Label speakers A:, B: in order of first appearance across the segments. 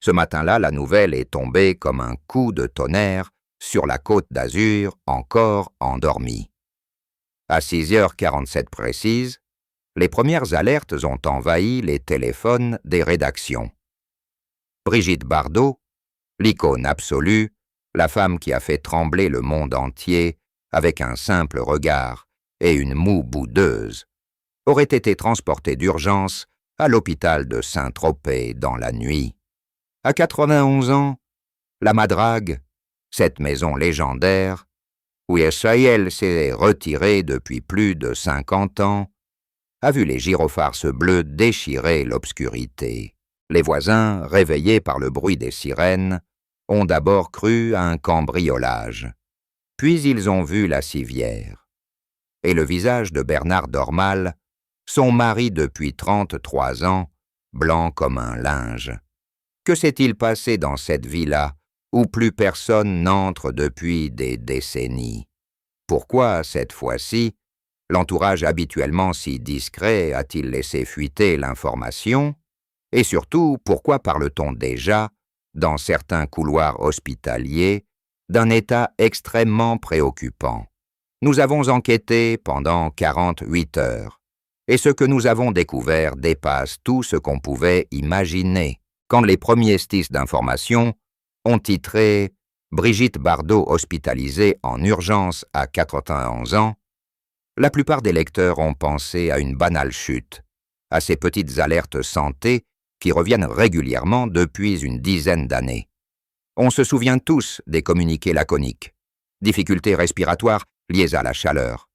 A: Ce matin-là, la nouvelle est tombée comme un coup de tonnerre sur la Côte d'Azur, encore endormie. À 6h47 précises, les premières alertes ont envahi les téléphones des rédactions. Brigitte Bardot, l'icône absolue, la femme qui a fait trembler le monde entier avec un simple regard et une moue boudeuse, aurait été transportée d'urgence à l'hôpital de Saint-Tropez dans la nuit. À 91 ans, la Madrague, cette maison légendaire, où Israël s'est retiré depuis plus de 50 ans, a vu les gyrophares bleus déchirer l'obscurité. Les voisins, réveillés par le bruit des sirènes, ont d'abord cru à un cambriolage. Puis ils ont vu la civière. Et le visage de Bernard Dormal, son mari depuis 33 ans, blanc comme un linge. Que s'est-il passé dans cette villa où plus personne n'entre depuis des décennies? Pourquoi, cette fois-ci, l'entourage habituellement si discret a-t-il laissé fuiter l'information? Et surtout, pourquoi parle-t-on déjà, dans certains couloirs hospitaliers, d'un état extrêmement préoccupant? Nous avons enquêté pendant 48 heures, et ce que nous avons découvert dépasse tout ce qu'on pouvait imaginer. Quand les premiers stis d'information ont titré « Brigitte Bardot hospitalisée en urgence à 91 ans », la plupart des lecteurs ont pensé à une banale chute, à ces petites alertes santé qui reviennent régulièrement depuis une dizaine d'années. On se souvient tous des communiqués laconiques, difficultés respiratoires liées à la chaleur,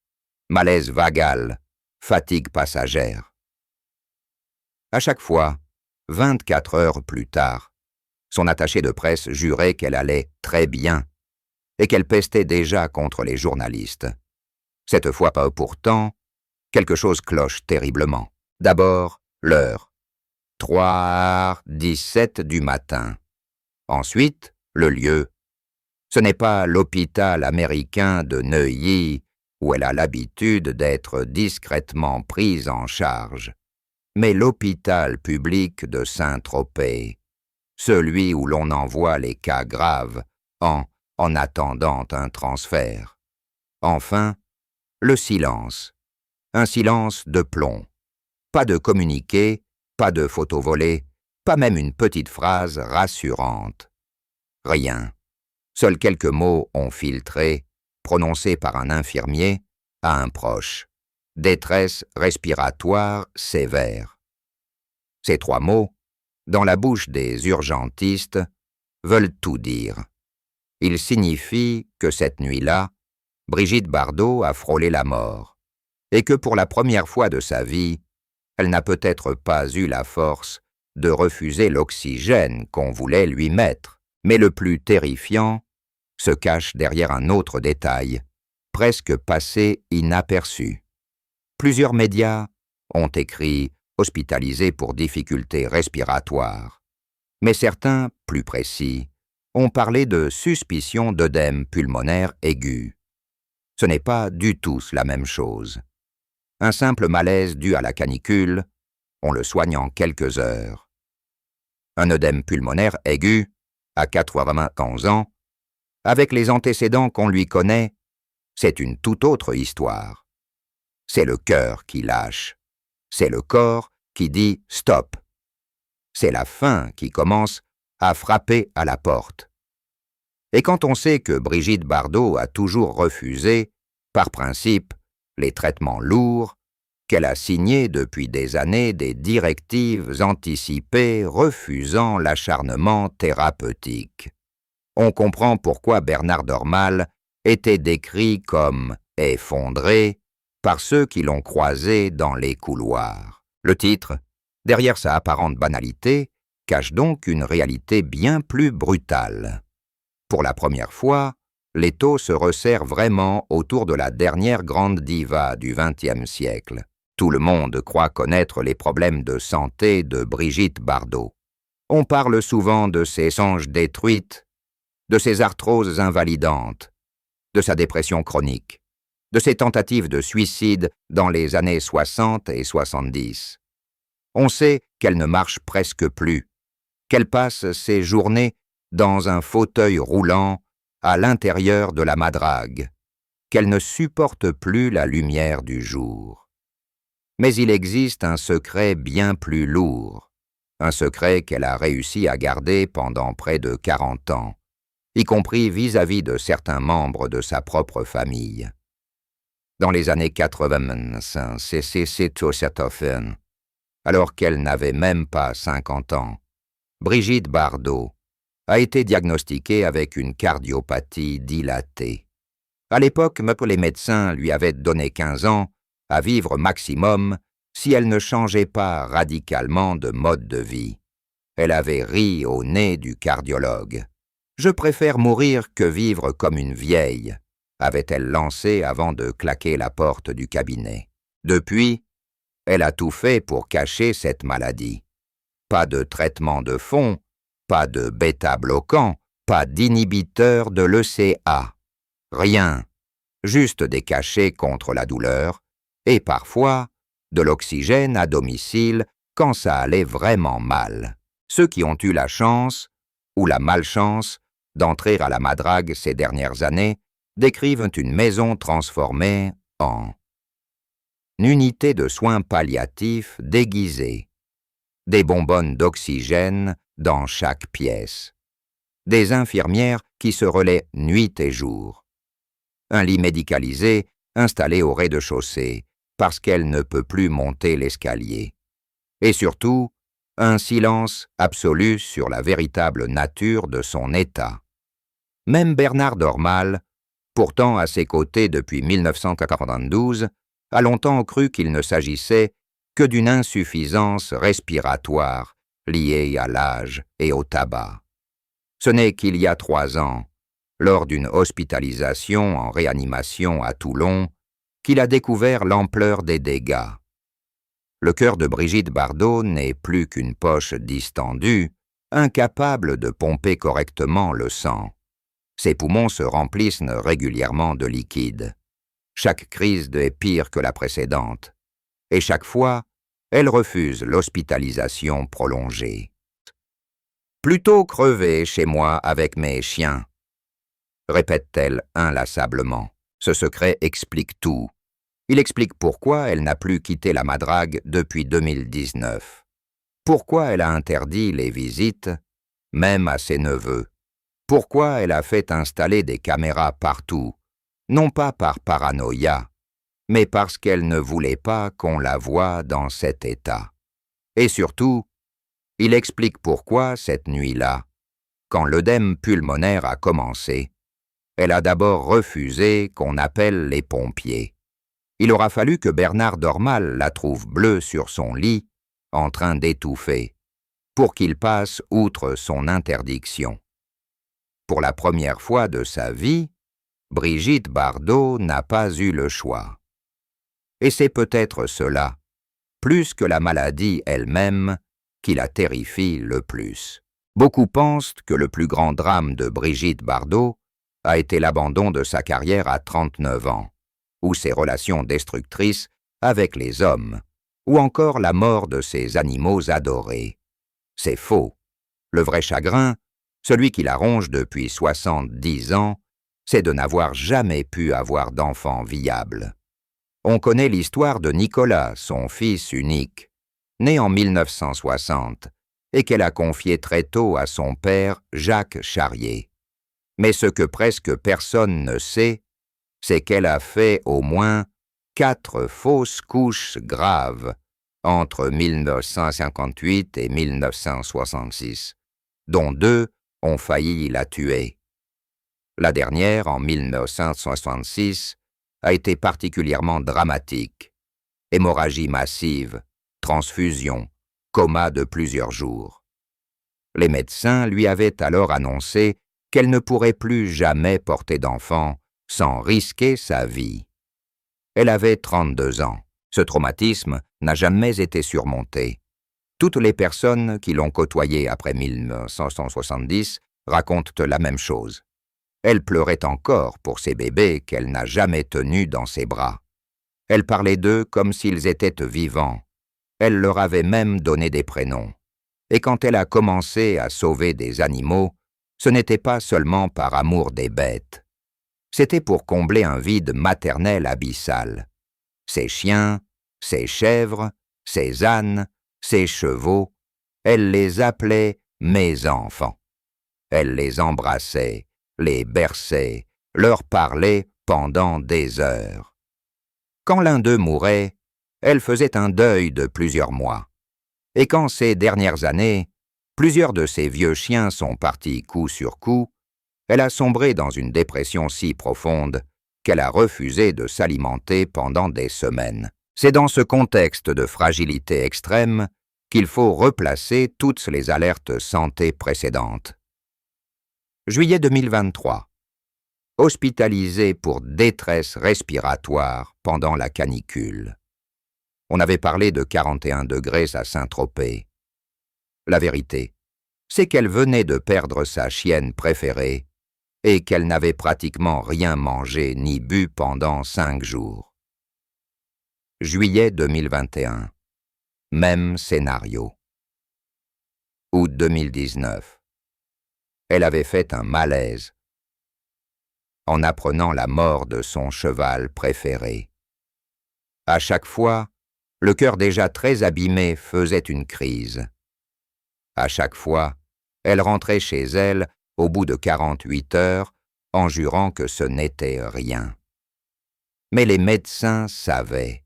A: malaise vagal, fatigue passagère. À chaque fois, 24 heures plus tard, son attaché de presse jurait qu'elle allait très bien et qu'elle pestait déjà contre les journalistes. Cette fois pas pourtant, quelque chose cloche terriblement. D'abord, l'heure. 3h17 du matin. Ensuite, le lieu. Ce n'est pas l'hôpital américain de Neuilly où elle a l'habitude d'être discrètement prise en charge, mais l'hôpital public de Saint-Tropez, celui où l'on envoie les cas graves en attendant un transfert. Enfin, le silence. Un silence de plomb. Pas de communiqué, pas de photo volée, pas même une petite phrase rassurante. Rien. Seuls quelques mots ont filtré, prononcés par un infirmier, à un proche. Détresse respiratoire sévère. Ces 3 mots, dans la bouche des urgentistes, veulent tout dire. Ils signifient que cette nuit-là, Brigitte Bardot a frôlé la mort, et que pour la première fois de sa vie, elle n'a peut-être pas eu la force de refuser l'oxygène qu'on voulait lui mettre. Mais le plus terrifiant se cache derrière un autre détail, presque passé inaperçu. Plusieurs médias ont écrit « hospitalisé pour difficultés respiratoires », mais certains, plus précis, ont parlé de suspicion d'œdème pulmonaire aigu. Ce n'est pas du tout la même chose. Un simple malaise dû à la canicule, on le soigne en quelques heures. Un œdème pulmonaire aigu, à 91 ans, avec les antécédents qu'on lui connaît, c'est une toute autre histoire. C'est le cœur qui lâche. C'est le corps qui dit « stop ». C'est la faim qui commence à frapper à la porte. Et quand on sait que Brigitte Bardot a toujours refusé, par principe, les traitements lourds, qu'elle a signé depuis des années des directives anticipées refusant l'acharnement thérapeutique, on comprend pourquoi Bernard Dormal était décrit comme « effondré » par ceux qui l'ont croisé dans les couloirs. Le titre, derrière sa apparente banalité, cache donc une réalité bien plus brutale. Pour la première fois, l'étau se resserre vraiment autour de la dernière grande diva du XXe siècle. Tout le monde croit connaître les problèmes de santé de Brigitte Bardot. On parle souvent de ses songes détruites, de ses arthroses invalidantes, de sa dépression chronique, de ses tentatives de suicide dans les années 60 et 70. On sait qu'elle ne marche presque plus, qu'elle passe ses journées dans un fauteuil roulant à l'intérieur de la madrague, qu'elle ne supporte plus la lumière du jour. Mais il existe un secret bien plus lourd, un secret qu'elle a réussi à garder pendant près de 40 ans, y compris vis-à-vis de certains membres de sa propre famille. Dans les années 85, alors qu'elle n'avait même pas 50 ans, Brigitte Bardot a été diagnostiquée avec une cardiopathie dilatée. À l'époque, les médecins lui avaient donné 15 ans à vivre maximum si elle ne changeait pas radicalement de mode de vie. Elle avait ri au nez du cardiologue. « Je préfère mourir que vivre comme une vieille », avait-elle lancé avant de claquer la porte du cabinet. Depuis, elle a tout fait pour cacher cette maladie. Pas de traitement de fond, pas de bêta-bloquant, pas d'inhibiteur de l'ECA. Rien, juste des cachets contre la douleur et parfois de l'oxygène à domicile quand ça allait vraiment mal. Ceux qui ont eu la chance ou la malchance d'entrer à la madrague ces dernières années décrivent une maison transformée en unité de soins palliatifs déguisée, des bonbonnes d'oxygène dans chaque pièce, des infirmières qui se relaient nuit et jour, un lit médicalisé installé au rez-de-chaussée parce qu'elle ne peut plus monter l'escalier, et surtout un silence absolu sur la véritable nature de son état. Même Bernard Dormal, pourtant à ses côtés depuis 1992, a longtemps cru qu'il ne s'agissait que d'une insuffisance respiratoire liée à l'âge et au tabac. Ce n'est qu'il y a 3 ans, lors d'une hospitalisation en réanimation à Toulon, qu'il a découvert l'ampleur des dégâts. Le cœur de Brigitte Bardot n'est plus qu'une poche distendue, incapable de pomper correctement le sang. Ses poumons se remplissent régulièrement de liquide. Chaque crise est pire que la précédente. Et chaque fois, elle refuse l'hospitalisation prolongée. « Plutôt crever chez moi avec mes chiens », répète-t-elle inlassablement. Ce secret explique tout. Il explique pourquoi elle n'a plus quitté la madrague depuis 2019. Pourquoi elle a interdit les visites, même à ses neveux. Pourquoi elle a fait installer des caméras partout, non pas par paranoïa, mais parce qu'elle ne voulait pas qu'on la voie dans cet état. Et surtout, il explique pourquoi, cette nuit-là, quand l'œdème pulmonaire a commencé, elle a d'abord refusé qu'on appelle les pompiers. Il aura fallu que Bernard Dormal la trouve bleue sur son lit, en train d'étouffer, pour qu'il passe outre son interdiction. Pour la première fois de sa vie, Brigitte Bardot n'a pas eu le choix. Et c'est peut-être cela, plus que la maladie elle-même, qui la terrifie le plus. Beaucoup pensent que le plus grand drame de Brigitte Bardot a été l'abandon de sa carrière à 39 ans, ou ses relations destructrices avec les hommes, ou encore la mort de ses animaux adorés. C'est faux. Le vrai chagrin, celui qui la ronge depuis 70 ans, c'est de n'avoir jamais pu avoir d'enfant viable. On connaît l'histoire de Nicolas, son fils unique, né en 1960, et qu'elle a confié très tôt à son père, Jacques Charrier. Mais ce que presque personne ne sait, c'est qu'elle a fait au moins 4 fausses couches graves entre 1958 et 1966, dont 2 ont failli la tuer. La dernière, en 1966, a été particulièrement dramatique. Hémorragie massive, transfusion, coma de plusieurs jours. Les médecins lui avaient alors annoncé qu'elle ne pourrait plus jamais porter d'enfant sans risquer sa vie. Elle avait 32 ans. Ce traumatisme n'a jamais été surmonté. Toutes les personnes qui l'ont côtoyée après 1970 racontent la même chose. Elle pleurait encore pour ces bébés qu'elle n'a jamais tenus dans ses bras. Elle parlait d'eux comme s'ils étaient vivants. Elle leur avait même donné des prénoms. et quand elle a commencé à sauver des animaux, ce n'était pas seulement par amour des bêtes. C'était pour combler un vide maternel abyssal. Ses chiens, ses chèvres, ses ânes, ses chevaux, elle les appelait « mes enfants ». Elle les embrassait, les berçait, leur parlait pendant des heures. Quand l'un d'eux mourait, elle faisait un deuil de plusieurs mois. Et quand ces dernières années, plusieurs de ses vieux chiens sont partis coup sur coup, elle a sombré dans une dépression si profonde qu'elle a refusé de s'alimenter pendant des semaines. C'est dans ce contexte de fragilité extrême qu'il faut replacer toutes les alertes santé précédentes. Juillet 2023. Hospitalisée pour détresse respiratoire pendant la canicule. On avait parlé de 41 degrés à Saint-Tropez. La vérité, c'est qu'elle venait de perdre sa chienne préférée et qu'elle n'avait pratiquement rien mangé ni bu pendant 5 jours. Juillet 2021. Même scénario. Août 2019. Elle avait fait un malaise en apprenant la mort de son cheval préféré. À chaque fois, le cœur déjà très abîmé faisait une crise. À chaque fois, elle rentrait chez elle au bout de 48 heures en jurant que ce n'était rien. Mais les médecins savaient.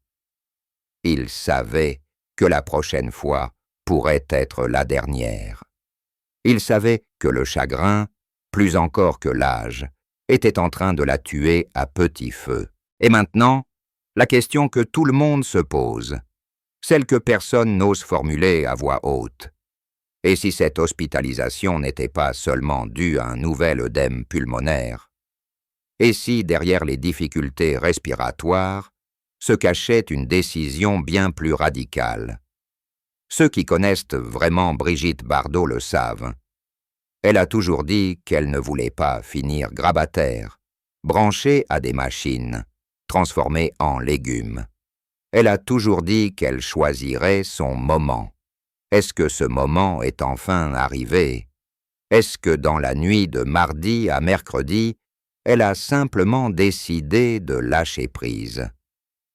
A: Ils savaient que la prochaine fois pourrait être la dernière. Ils savaient que le chagrin, plus encore que l'âge, était en train de la tuer à petit feu. Et maintenant, la question que tout le monde se pose, celle que personne n'ose formuler à voix haute. Et si cette hospitalisation n'était pas seulement due à un nouvel œdème pulmonaire? Et si, derrière les difficultés respiratoires, se cachait une décision bien plus radicale? Ceux qui connaissent vraiment Brigitte Bardot le savent. Elle a toujours dit qu'elle ne voulait pas finir grabataire, branchée à des machines, transformée en légumes. Elle a toujours dit qu'elle choisirait son moment. Est-ce que ce moment est enfin arrivé? Est-ce que dans la nuit de mardi à mercredi, elle a simplement décidé de lâcher prise?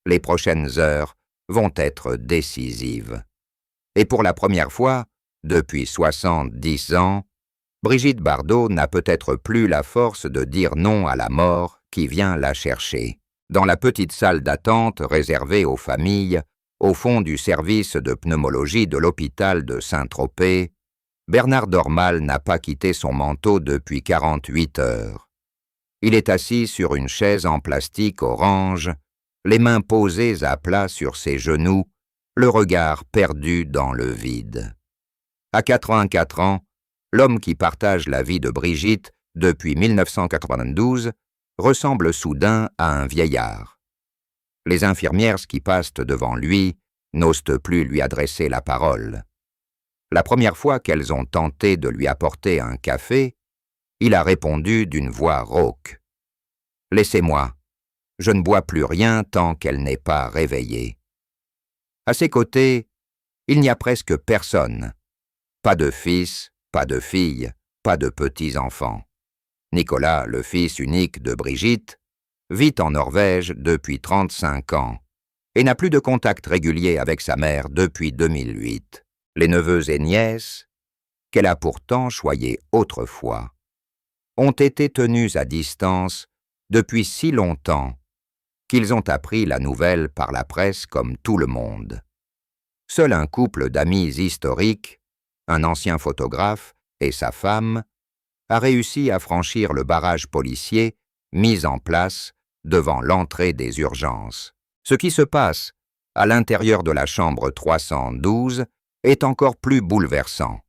A: Les prochaines heures vont être décisives. Et pour la première fois, depuis 70 ans, Brigitte Bardot n'a peut-être plus la force de dire non à la mort qui vient la chercher. Dans la petite salle d'attente réservée aux familles, au fond du service de pneumologie de l'hôpital de Saint-Tropez, Bernard Dormal n'a pas quitté son manteau depuis 48 heures. Il est assis sur une chaise en plastique orange, les mains posées à plat sur ses genoux, le regard perdu dans le vide. À 84 ans, l'homme qui partage la vie de Brigitte depuis 1992 ressemble soudain à un vieillard. Les infirmières qui passent devant lui n'osent plus lui adresser la parole. La première fois qu'elles ont tenté de lui apporter un café, il a répondu d'une voix rauque. « Laissez-moi, je ne bois plus rien tant qu'elle n'est pas réveillée. » À ses côtés, il n'y a presque personne. Pas de fils, pas de fille, pas de petits-enfants. Nicolas, le fils unique de Brigitte, vit en Norvège depuis 35 ans et n'a plus de contact régulier avec sa mère depuis 2008. Les neveux et nièces, qu'elle a pourtant choyés autrefois, ont été tenus à distance depuis si longtemps qu'ils ont appris la nouvelle par la presse comme tout le monde. Seul un couple d'amis historiques, un ancien photographe et sa femme, a réussi à franchir le barrage policier mis en place devant l'entrée des urgences. Ce qui se passe à l'intérieur de la chambre 312 est encore plus bouleversant.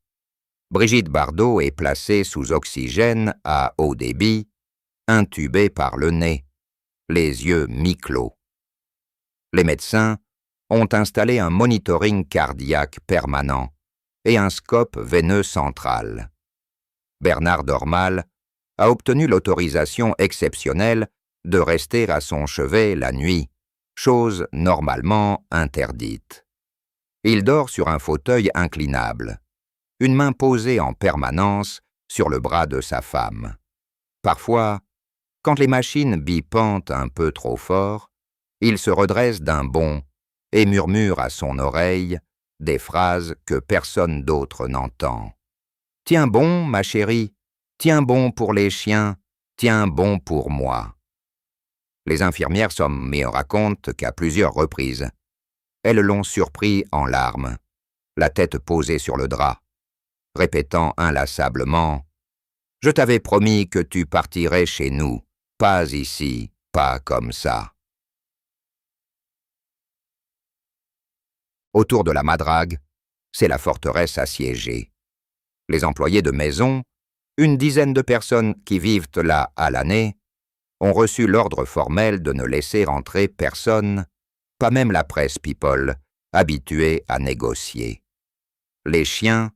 A: Brigitte Bardot est placée sous oxygène à haut débit, intubée par le nez, les yeux mi-clos. Les médecins ont installé un monitoring cardiaque permanent et un scope veineux central. Bernard Dormal a obtenu l'autorisation exceptionnelle de rester à son chevet la nuit, chose normalement interdite. Il dort sur un fauteuil inclinable. une main posée en permanence sur le bras de sa femme. Parfois, quand les machines bipant un peu trop fort, il se redresse d'un bond et murmure à son oreille des phrases que personne d'autre n'entend. « Tiens bon, ma chérie, tiens bon pour les chiens, tiens bon pour moi. » Les infirmières me racontent qu'à plusieurs reprises, elles l'ont surpris en larmes, la tête posée sur le drap, répétant inlassablement « Je t'avais promis que tu partirais chez nous, pas ici, pas comme ça. » Autour de la Madrague, c'est la forteresse assiégée. Les employés de maison, une dizaine de personnes qui vivent là à l'année, ont reçu l'ordre formel de ne laisser entrer personne, pas même la presse people, habituée à négocier. Les chiens,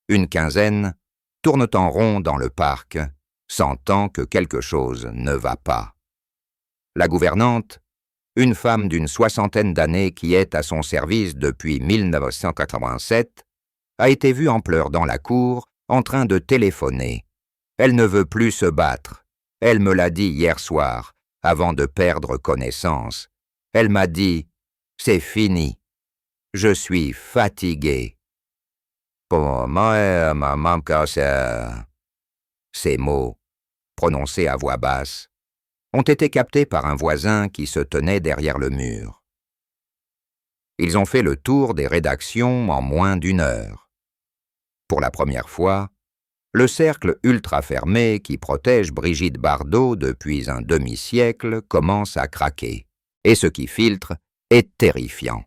A: une quinzaine, tournent en rond dans le parc, sentant que quelque chose ne va pas. La gouvernante, une femme d'une soixantaine d'années qui est à son service depuis 1987, a été vue en pleurs dans la cour, en train de téléphoner. Elle ne veut plus se battre. Elle me l'a dit hier soir, avant de perdre connaissance. Elle m'a dit « C'est fini. Je suis fatiguée. » Pour moi, maman, Ces mots, prononcés à voix basse, ont été captés par un voisin qui se tenait derrière le mur. Ils ont fait le tour des rédactions en moins d'une heure. Pour la première fois, le cercle ultra fermé qui protège Brigitte Bardot depuis un demi-siècle commence à craquer, et ce qui filtre est terrifiant.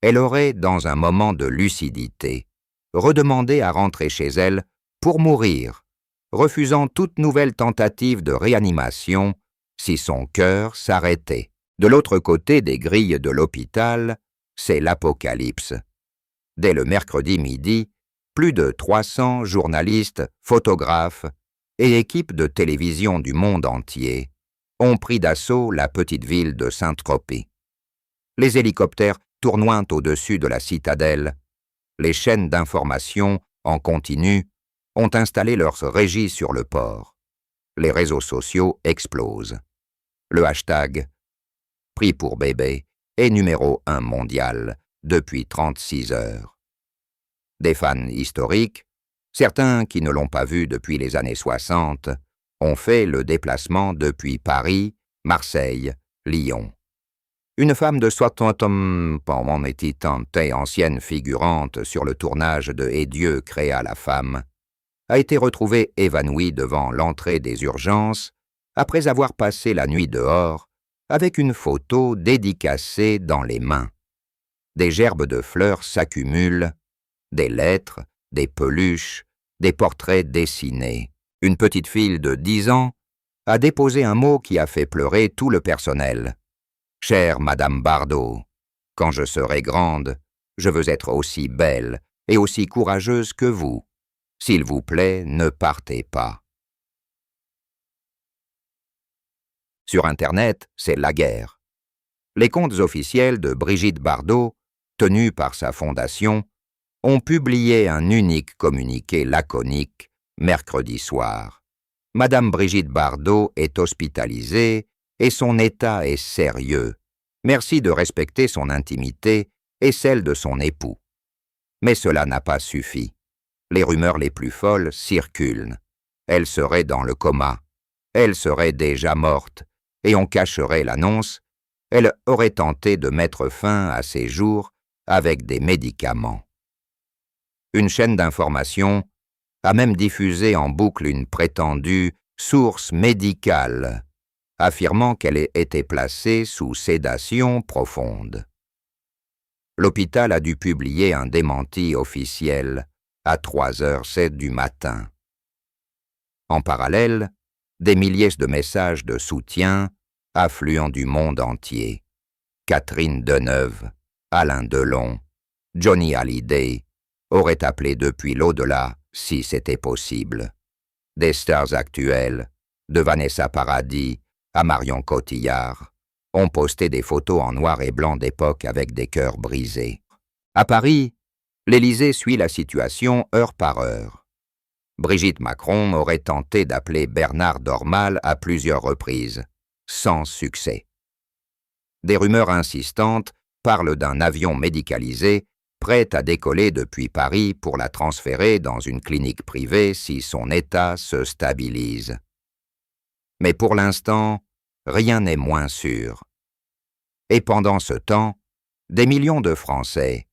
A: Elle aurait, dans un moment de lucidité, redemandé à rentrer chez elle pour mourir, refusant toute nouvelle tentative de réanimation si son cœur s'arrêtait. De l'autre côté des grilles de l'hôpital, c'est l'apocalypse. Dès le mercredi midi, plus de 300 journalistes, photographes et équipes de télévision du monde entier ont pris d'assaut la petite ville de Saint-Tropez. Les hélicoptères tournoient au-dessus de la citadelle. Les chaînes d'information en continu ont installé leurs régies sur le port. Les réseaux sociaux explosent. Le hashtag « Pris pour bébé » est numéro 1 mondial depuis 36 heures. Des fans historiques, certains qui ne l'ont pas vu depuis les années 60, ont fait le déplacement depuis Paris, Marseille, Lyon. Une femme de 60 ans, était ancienne figurante sur le tournage de Et Dieu créa la femme, a été retrouvée évanouie devant l'entrée des urgences après avoir passé la nuit dehors avec une photo dédicacée dans les mains. Des gerbes de fleurs s'accumulent, des lettres, des peluches, des portraits dessinés. Une petite fille de 10 ans a déposé un mot qui a fait pleurer tout le personnel. « Chère Madame Bardot, quand je serai grande, je veux être aussi belle et aussi courageuse que vous. S'il vous plaît, ne partez pas. » Sur Internet, c'est la guerre. Les comptes officiels de Brigitte Bardot, tenus par sa fondation, ont publié un unique communiqué laconique mercredi soir. Madame Brigitte Bardot est hospitalisée et son état est sérieux. Merci de respecter son intimité et celle de son époux. Mais cela n'a pas suffi. Les rumeurs les plus folles circulent. Elle serait dans le coma. Elle serait déjà morte. Et on cacherait l'annonce. Elle aurait tenté de mettre fin à ses jours avec des médicaments. Une chaîne d'information a même diffusé en boucle une prétendue source médicale, affirmant qu'elle était placée sous sédation profonde. L'hôpital a dû publier un démenti officiel à 3h07 du matin. En parallèle, des milliers de messages de soutien affluant du monde entier. Catherine Deneuve, Alain Delon, Johnny Hallyday auraient appelé depuis l'au-delà si c'était possible. Des stars actuelles, de Vanessa Paradis à Marion Cotillard, ont posté des photos en noir et blanc d'époque avec des cœurs brisés. À Paris, l'Élysée suit la situation heure par heure. Brigitte Macron aurait tenté d'appeler Bernard Dormal à plusieurs reprises, sans succès. Des rumeurs insistantes parlent d'un avion médicalisé prêt à décoller depuis Paris pour la transférer dans une clinique privée si son état se stabilise. Mais pour l'instant, rien n'est moins sûr. Et pendant ce temps, des millions de Français,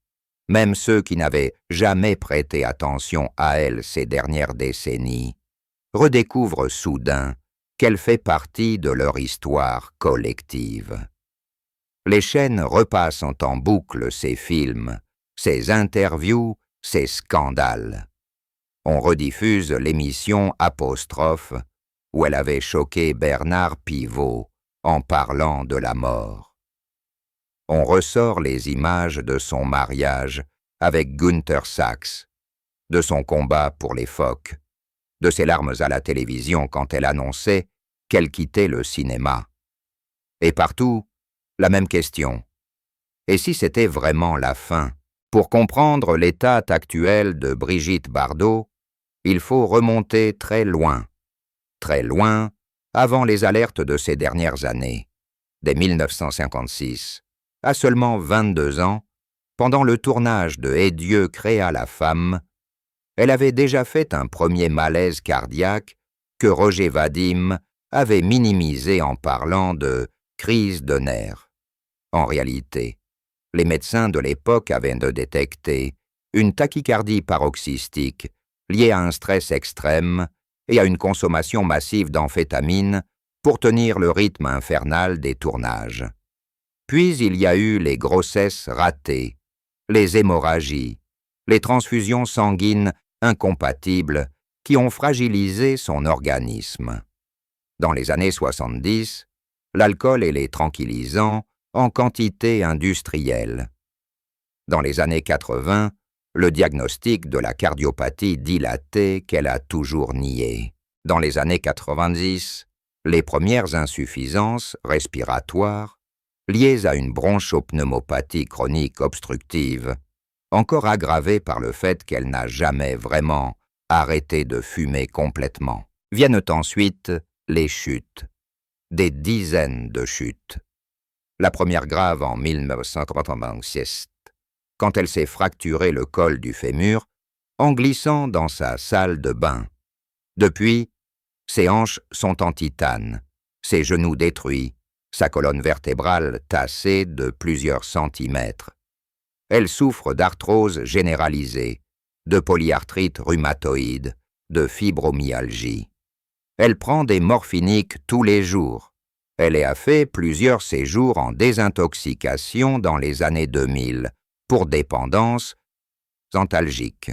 A: même ceux qui n'avaient jamais prêté attention à elle ces dernières décennies, redécouvrent soudain qu'elle fait partie de leur histoire collective. Les chaînes repassent en boucle ses films, ses interviews, ses scandales. On rediffuse l'émission Apostrophe, où elle avait choqué Bernard Pivot en parlant de la mort. On ressort les images de son mariage avec Günther Sachs, de son combat pour les phoques, de ses larmes à la télévision quand elle annonçait qu'elle quittait le cinéma. Et partout, la même question. Et si c'était vraiment la fin? Pour comprendre l'état actuel de Brigitte Bardot, il faut remonter très loin avant les alertes de ces dernières années, dès 1956. À seulement 22 ans, pendant le tournage de Et Dieu créa la femme, elle avait déjà fait un premier malaise cardiaque que Roger Vadim avait minimisé en parlant de crise de nerfs. En réalité, les médecins de l'époque avaient détecté une tachycardie paroxystique liée à un stress extrême et à une consommation massive d'amphétamines pour tenir le rythme infernal des tournages. Puis il y a eu les grossesses ratées, les hémorragies, les transfusions sanguines incompatibles qui ont fragilisé son organisme. Dans les années 70, l'alcool et les tranquillisants en quantité industrielle. Dans les années 80, le diagnostic de la cardiopathie dilatée qu'elle a toujours nié. Dans les années 90, les premières insuffisances respiratoires liées à une bronchopneumopathie chronique obstructive, encore aggravée par le fait qu'elle n'a jamais vraiment arrêté de fumer complètement. Viennent ensuite les chutes, des dizaines de chutes. La première grave en 1996, quand elle s'est fracturé le col du fémur en glissant dans sa salle de bain. Depuis, ses hanches sont en titane, ses genoux détruits, sa colonne vertébrale tassée de plusieurs centimètres. Elle souffre d'arthrose généralisée, de polyarthrite rhumatoïde, de fibromyalgie. Elle prend des morphiniques tous les jours. Elle a fait plusieurs séjours en désintoxication dans les années 2000 pour dépendance antalgique.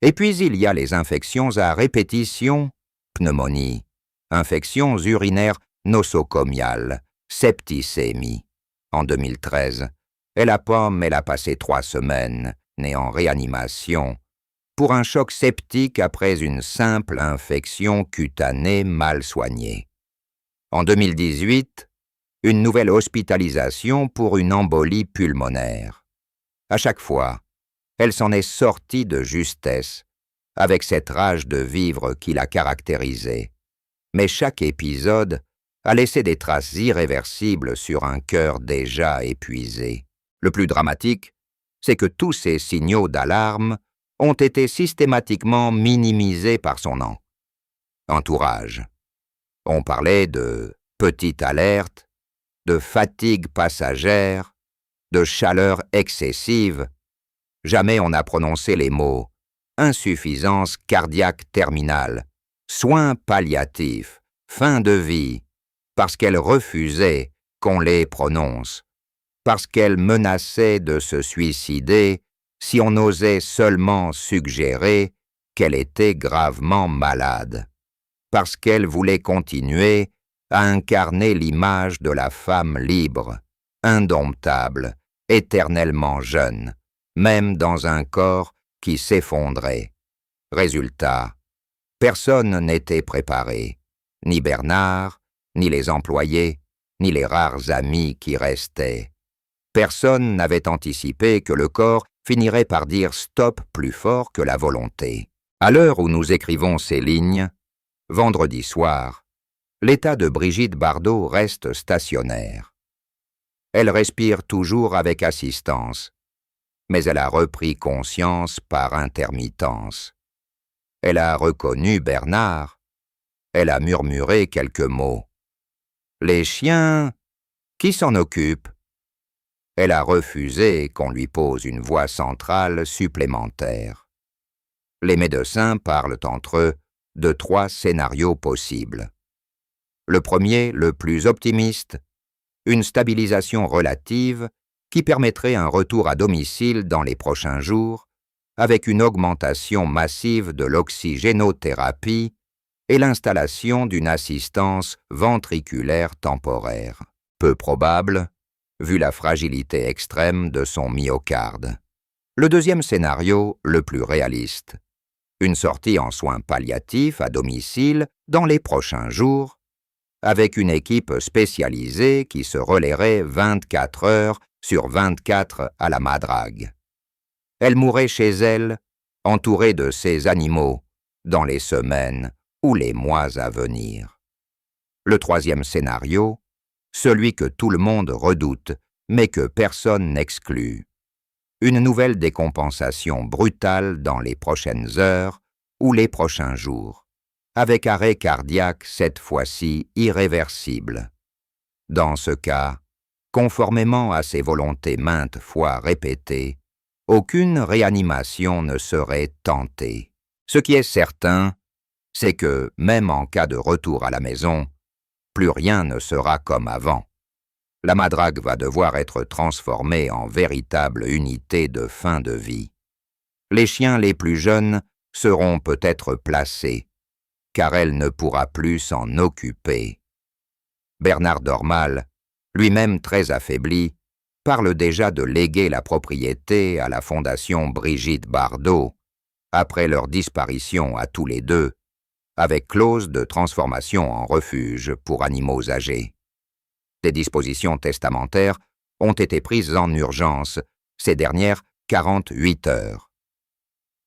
A: Et puis il y a les infections à répétition, pneumonie, infections urinaires nosocomiales, septicémie. En 2013, elle a passé 3 semaines, née en réanimation, pour un choc septique après une simple infection cutanée mal soignée. En 2018, une nouvelle hospitalisation pour une embolie pulmonaire. À chaque fois, elle s'en est sortie de justesse, avec cette rage de vivre qui la caractérisait. Mais chaque épisode a laissé des traces irréversibles sur un cœur déjà épuisé. Le plus dramatique, c'est que tous ces signaux d'alarme ont été systématiquement minimisés par son entourage. On parlait de petite alerte, de fatigue passagère, de chaleur excessive. Jamais on n'a prononcé les mots insuffisance cardiaque terminale, soins palliatifs, fin de vie, parce qu'elle refusait qu'on les prononce, parce qu'elle menaçait de se suicider si on osait seulement suggérer qu'elle était gravement malade, parce qu'elle voulait continuer à incarner l'image de la femme libre, indomptable, éternellement jeune, même dans un corps qui s'effondrait. Résultat, personne n'était préparé, ni Bernard, ni les employés, ni les rares amis qui restaient. Personne n'avait anticipé que le corps finirait par dire stop plus fort que la volonté. À l'heure où nous écrivons ces lignes, vendredi soir, l'état de Brigitte Bardot reste stationnaire. Elle respire toujours avec assistance, mais elle a repris conscience par intermittence. Elle a reconnu Bernard. Elle a murmuré quelques mots. Les chiens, qui s'en occupe? Elle a refusé qu'on lui pose une voix centrale supplémentaire. Les médecins parlent entre eux de 3 scénarios possibles. Le premier, le plus optimiste, une stabilisation relative qui permettrait un retour à domicile dans les prochains jours, avec une augmentation massive de l'oxygénothérapie et l'installation d'une assistance ventriculaire temporaire. Peu probable, vu la fragilité extrême de son myocarde. Le deuxième scénario, le plus réaliste. Une sortie en soins palliatifs à domicile dans les prochains jours, avec une équipe spécialisée qui se relayerait 24 heures sur 24 à la Madrague. Elle mourrait chez elle, entourée de ses animaux, dans les semaines ou les mois à venir. Le troisième scénario, celui que tout le monde redoute, mais que personne n'exclut. Une nouvelle décompensation brutale dans les prochaines heures ou les prochains jours, avec arrêt cardiaque cette fois-ci irréversible. Dans ce cas, conformément à ses volontés maintes fois répétées, aucune réanimation ne serait tentée. Ce qui est certain, c'est que, même en cas de retour à la maison, plus rien ne sera comme avant. La Madrague va devoir être transformée en véritable unité de fin de vie. Les chiens les plus jeunes seront peut-être placés, car elle ne pourra plus s'en occuper. Bernard Dormal, lui-même très affaibli, parle déjà de léguer la propriété à la Fondation Brigitte Bardot, après leur disparition à tous les deux, avec clause de transformation en refuge pour animaux âgés. Des dispositions testamentaires ont été prises en urgence ces dernières 48 heures.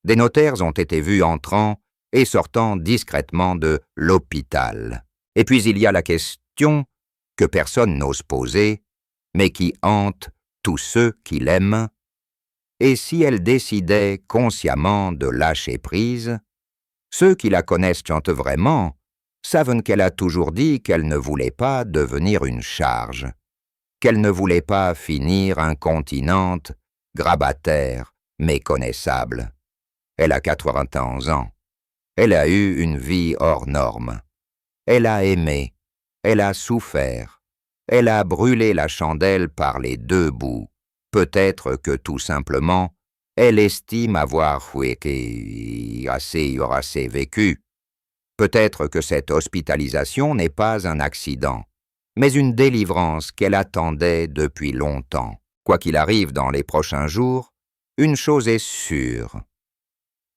A: Des notaires ont été vus entrant et sortant discrètement de l'hôpital. Et puis il y a la question que personne n'ose poser, mais qui hante tous ceux qui l'aiment. Et si elle décidait consciemment de lâcher prise, ceux qui la connaissent vraiment savent qu'elle a toujours dit qu'elle ne voulait pas devenir une charge, qu'elle ne voulait pas finir incontinente, grabataire, méconnaissable. Elle a 91 ans. Elle a eu une vie hors norme. Elle a aimé. Elle a souffert. Elle a brûlé la chandelle par les 2 bouts. Peut-être que tout simplement, elle estime avoir assez vécu. Peut-être que cette hospitalisation n'est pas un accident, mais une délivrance qu'elle attendait depuis longtemps. Quoi qu'il arrive dans les prochains jours, une chose est sûre.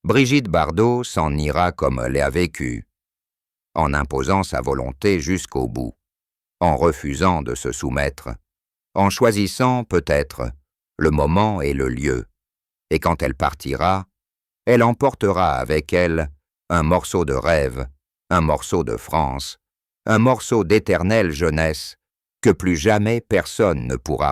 A: Brigitte Bardot s'en ira comme elle a vécu, en imposant sa volonté jusqu'au bout, en refusant de se soumettre, en choisissant peut-être le moment et le lieu, et quand elle partira, elle emportera avec elle un morceau de rêve, un morceau de France, un morceau d'éternelle jeunesse que plus jamais personne ne pourra